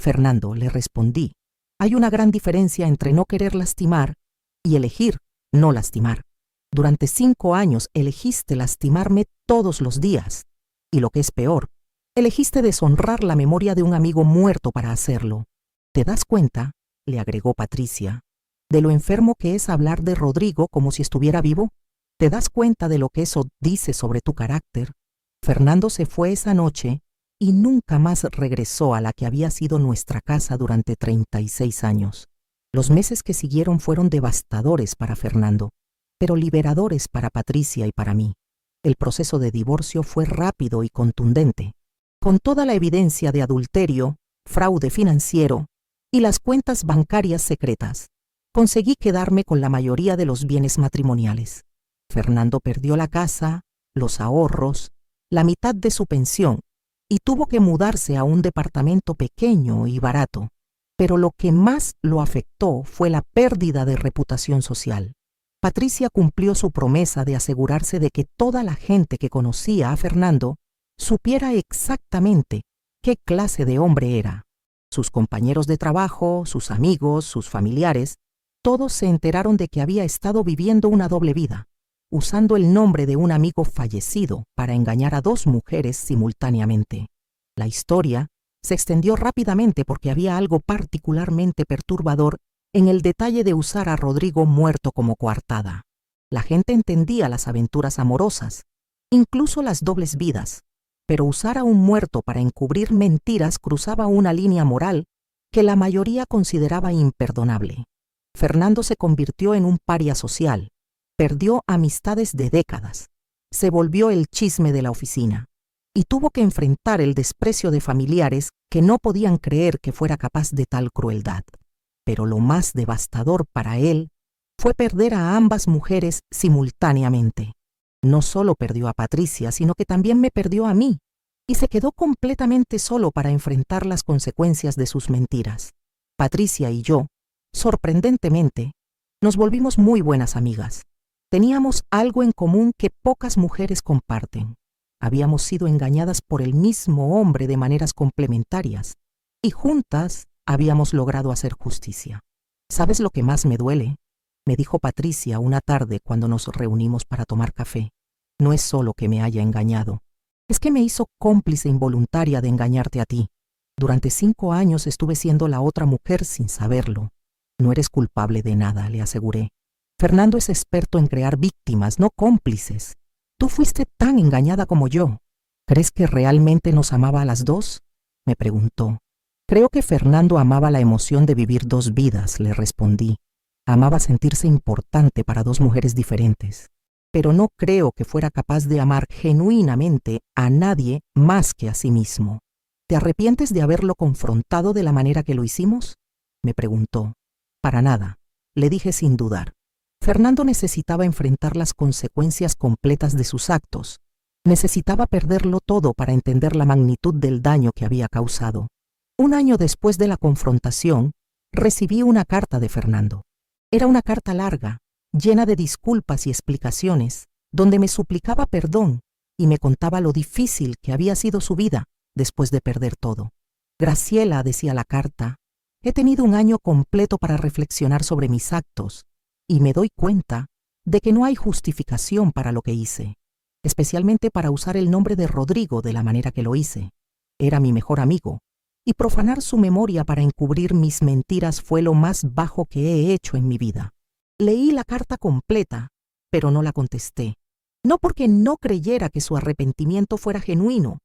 Fernando, le respondí, hay una gran diferencia entre no querer lastimar y elegir no lastimar. Durante 5 años elegiste lastimarme todos los días. Y lo que es peor, elegiste deshonrar la memoria de un amigo muerto para hacerlo. ¿Te das cuenta?, le agregó Patricia, de lo enfermo que es hablar de Rodrigo como si estuviera vivo. ¿Te das cuenta de lo que eso dice sobre tu carácter? Fernando se fue esa noche y nunca más regresó a la que había sido nuestra casa durante 36 años. Los meses que siguieron fueron devastadores para Fernando, pero liberadores para Patricia y para mí. El proceso de divorcio fue rápido y contundente, con toda la evidencia de adulterio, fraude financiero y las cuentas bancarias secretas. Conseguí quedarme con la mayoría de los bienes matrimoniales. Fernando perdió la casa, los ahorros, la mitad de su pensión y tuvo que mudarse a un departamento pequeño y barato. Pero lo que más lo afectó fue la pérdida de reputación social. Patricia cumplió su promesa de asegurarse de que toda la gente que conocía a Fernando supiera exactamente qué clase de hombre era. Sus compañeros de trabajo, sus amigos, sus familiares, todos se enteraron de que había estado viviendo una doble vida, usando el nombre de un amigo fallecido para engañar a 2 mujeres simultáneamente. La historia se extendió rápidamente porque había algo particularmente perturbador en el detalle de usar a Rodrigo muerto como coartada. La gente entendía las aventuras amorosas, incluso las dobles vidas, pero usar a un muerto para encubrir mentiras cruzaba una línea moral que la mayoría consideraba imperdonable. Fernando se convirtió en un paria social, perdió amistades de décadas, se volvió el chisme de la oficina y tuvo que enfrentar el desprecio de familiares que no podían creer que fuera capaz de tal crueldad. Pero lo más devastador para él fue perder a ambas mujeres simultáneamente. No solo perdió a Patricia, sino que también me perdió a mí, y se quedó completamente solo para enfrentar las consecuencias de sus mentiras. Patricia y yo, sorprendentemente, nos volvimos muy buenas amigas. Teníamos algo en común que pocas mujeres comparten. Habíamos sido engañadas por el mismo hombre de maneras complementarias, y juntas habíamos logrado hacer justicia. ¿Sabes lo que más me duele?, me dijo Patricia una tarde cuando nos reunimos para tomar café. No es solo que me haya engañado, es que me hizo cómplice involuntaria de engañarte a ti. Durante 5 años estuve siendo la otra mujer sin saberlo. No eres culpable de nada, le aseguré. Fernando es experto en crear víctimas, no cómplices. Tú fuiste tan engañada como yo. ¿Crees que realmente nos amaba a las 2? Me preguntó. Creo que Fernando amaba la emoción de vivir 2 vidas, le respondí. Amaba sentirse importante para 2 mujeres diferentes, pero no creo que fuera capaz de amar genuinamente a nadie más que a sí mismo. ¿Te arrepientes de haberlo confrontado de la manera que lo hicimos?, me preguntó. Para nada, le dije sin dudar. Fernando necesitaba enfrentar las consecuencias completas de sus actos. Necesitaba perderlo todo para entender la magnitud del daño que había causado. 1 año después de la confrontación, recibí una carta de Fernando. Era una carta larga, llena de disculpas y explicaciones, donde me suplicaba perdón y me contaba lo difícil que había sido su vida después de perder todo. Graciela, decía la carta, he tenido 1 año completo para reflexionar sobre mis actos y me doy cuenta de que no hay justificación para lo que hice, especialmente para usar el nombre de Rodrigo de la manera que lo hice. Era mi mejor amigo, y profanar su memoria para encubrir mis mentiras fue lo más bajo que he hecho en mi vida. Leí la carta completa, pero no la contesté. No porque no creyera que su arrepentimiento fuera genuino,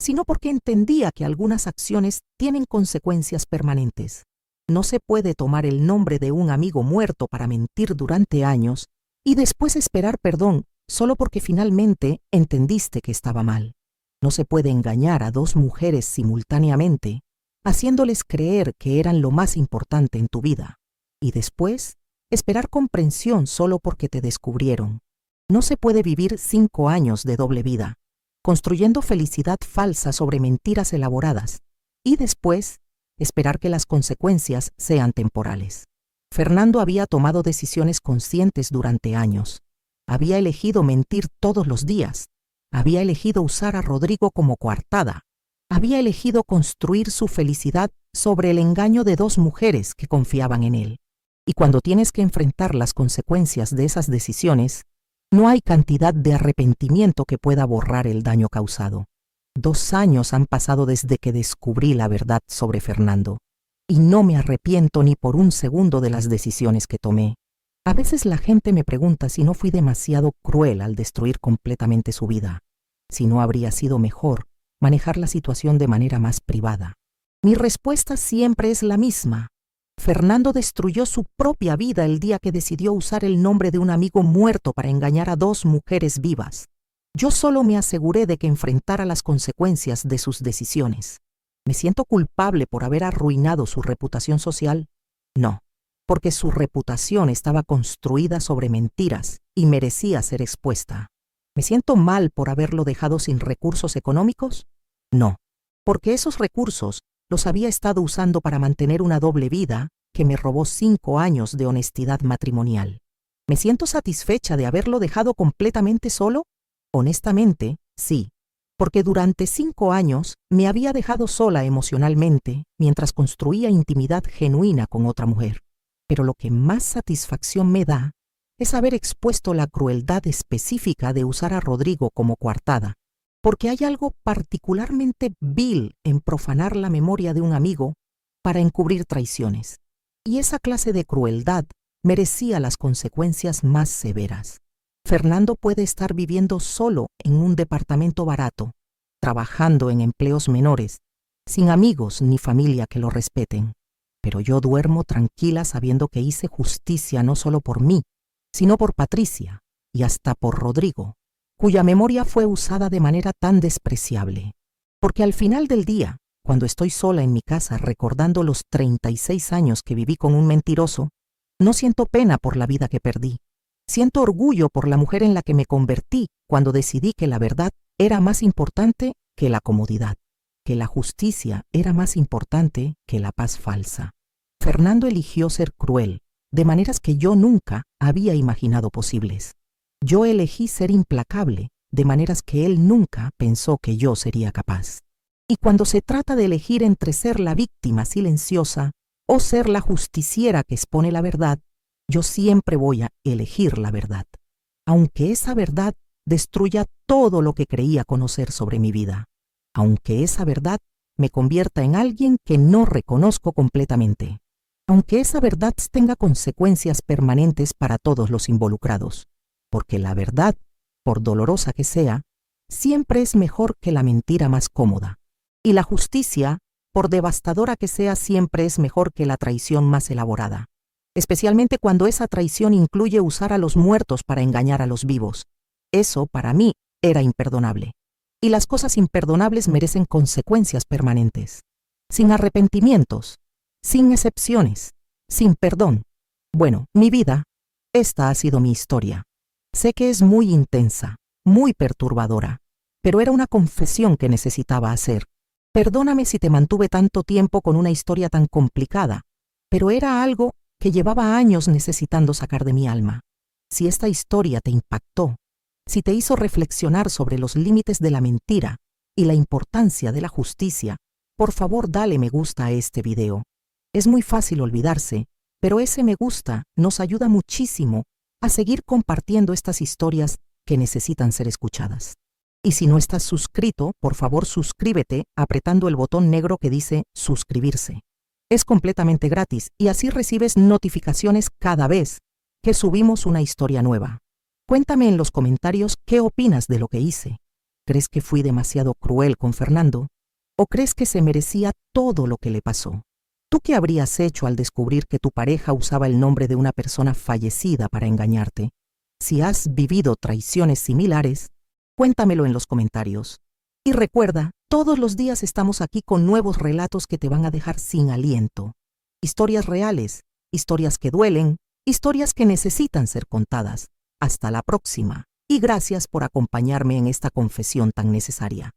sino porque entendía que algunas acciones tienen consecuencias permanentes. No se puede tomar el nombre de un amigo muerto para mentir durante años y después esperar perdón solo porque finalmente entendiste que estaba mal. No se puede engañar a 2 mujeres simultáneamente, haciéndoles creer que eran lo más importante en tu vida, y después esperar comprensión solo porque te descubrieron. No se puede vivir 5 años de doble vida, construyendo felicidad falsa sobre mentiras elaboradas, y después esperar que las consecuencias sean temporales. Fernando había tomado decisiones conscientes durante años. Había elegido mentir todos los días. Había elegido usar a Rodrigo como coartada. Había elegido construir su felicidad sobre el engaño de dos mujeres que confiaban en él. Y cuando tienes que enfrentar las consecuencias de esas decisiones, no hay cantidad de arrepentimiento que pueda borrar el daño causado. 2 años han pasado desde que descubrí la verdad sobre Fernando, y no me arrepiento ni por un segundo de las decisiones que tomé. A veces la gente me pregunta si no fui demasiado cruel al destruir completamente su vida, si no habría sido mejor manejar la situación de manera más privada. Mi respuesta siempre es la misma. Fernando destruyó su propia vida el día que decidió usar el nombre de un amigo muerto para engañar a 2 mujeres vivas. Yo solo me aseguré de que enfrentara las consecuencias de sus decisiones. ¿Me siento culpable por haber arruinado su reputación social? No, porque su reputación estaba construida sobre mentiras y merecía ser expuesta. ¿Me siento mal por haberlo dejado sin recursos económicos? No, porque esos recursos los había estado usando para mantener una doble vida que me robó 5 años de honestidad matrimonial. ¿Me siento satisfecha de haberlo dejado completamente solo? Honestamente, sí, porque durante 5 años me había dejado sola emocionalmente mientras construía intimidad genuina con otra mujer. Pero lo que más satisfacción me da es haber expuesto la crueldad específica de usar a Rodrigo como coartada, porque hay algo particularmente vil en profanar la memoria de un amigo para encubrir traiciones, y esa clase de crueldad merecía las consecuencias más severas. Fernando puede estar viviendo solo en un departamento barato, trabajando en empleos menores, sin amigos ni familia que lo respeten, pero yo duermo tranquila sabiendo que hice justicia no solo por mí, sino por Patricia y hasta por Rodrigo, cuya memoria fue usada de manera tan despreciable. Porque al final del día, cuando estoy sola en mi casa recordando los 36 años que viví con un mentiroso, no siento pena por la vida que perdí. Siento orgullo por la mujer en la que me convertí cuando decidí que la verdad era más importante que la comodidad, que la justicia era más importante que la paz falsa. Fernando eligió ser cruel, de maneras que yo nunca había imaginado posibles. Yo elegí ser implacable, de maneras que él nunca pensó que yo sería capaz. Y cuando se trata de elegir entre ser la víctima silenciosa o ser la justiciera que expone la verdad, yo siempre voy a elegir la verdad, aunque esa verdad destruya todo lo que creía conocer sobre mi vida, aunque esa verdad me convierta en alguien que no reconozco completamente, aunque esa verdad tenga consecuencias permanentes para todos los involucrados, porque la verdad, por dolorosa que sea, siempre es mejor que la mentira más cómoda, y la justicia, por devastadora que sea, siempre es mejor que la traición más elaborada, especialmente cuando esa traición incluye usar a los muertos para engañar a los vivos. Eso, para mí, era imperdonable. Y las cosas imperdonables merecen consecuencias permanentes, sin arrepentimientos, sin excepciones, sin perdón. Bueno, mi vida, esta ha sido mi historia. Sé que es muy intensa, muy perturbadora, pero era una confesión que necesitaba hacer. Perdóname si te mantuve tanto tiempo con una historia tan complicada, pero era algo que llevaba años necesitando sacar de mi alma. Si esta historia te impactó, si te hizo reflexionar sobre los límites de la mentira y la importancia de la justicia, por favor dale me gusta a este video. Es muy fácil olvidarse, pero ese me gusta nos ayuda muchísimo a seguir compartiendo estas historias que necesitan ser escuchadas. Y si no estás suscrito, por favor suscríbete apretando el botón negro que dice suscribirse. Es completamente gratis y así recibes notificaciones cada vez que subimos una historia nueva. Cuéntame en los comentarios qué opinas de lo que hice. ¿Crees que fui demasiado cruel con Fernando? ¿O crees que se merecía todo lo que le pasó? ¿Tú qué habrías hecho al descubrir que tu pareja usaba el nombre de una persona fallecida para engañarte? Si has vivido traiciones similares, cuéntamelo en los comentarios. Y recuerda, todos los días estamos aquí con nuevos relatos que te van a dejar sin aliento. Historias reales, historias que duelen, historias que necesitan ser contadas. Hasta la próxima. y gracias por acompañarme en esta confesión tan necesaria.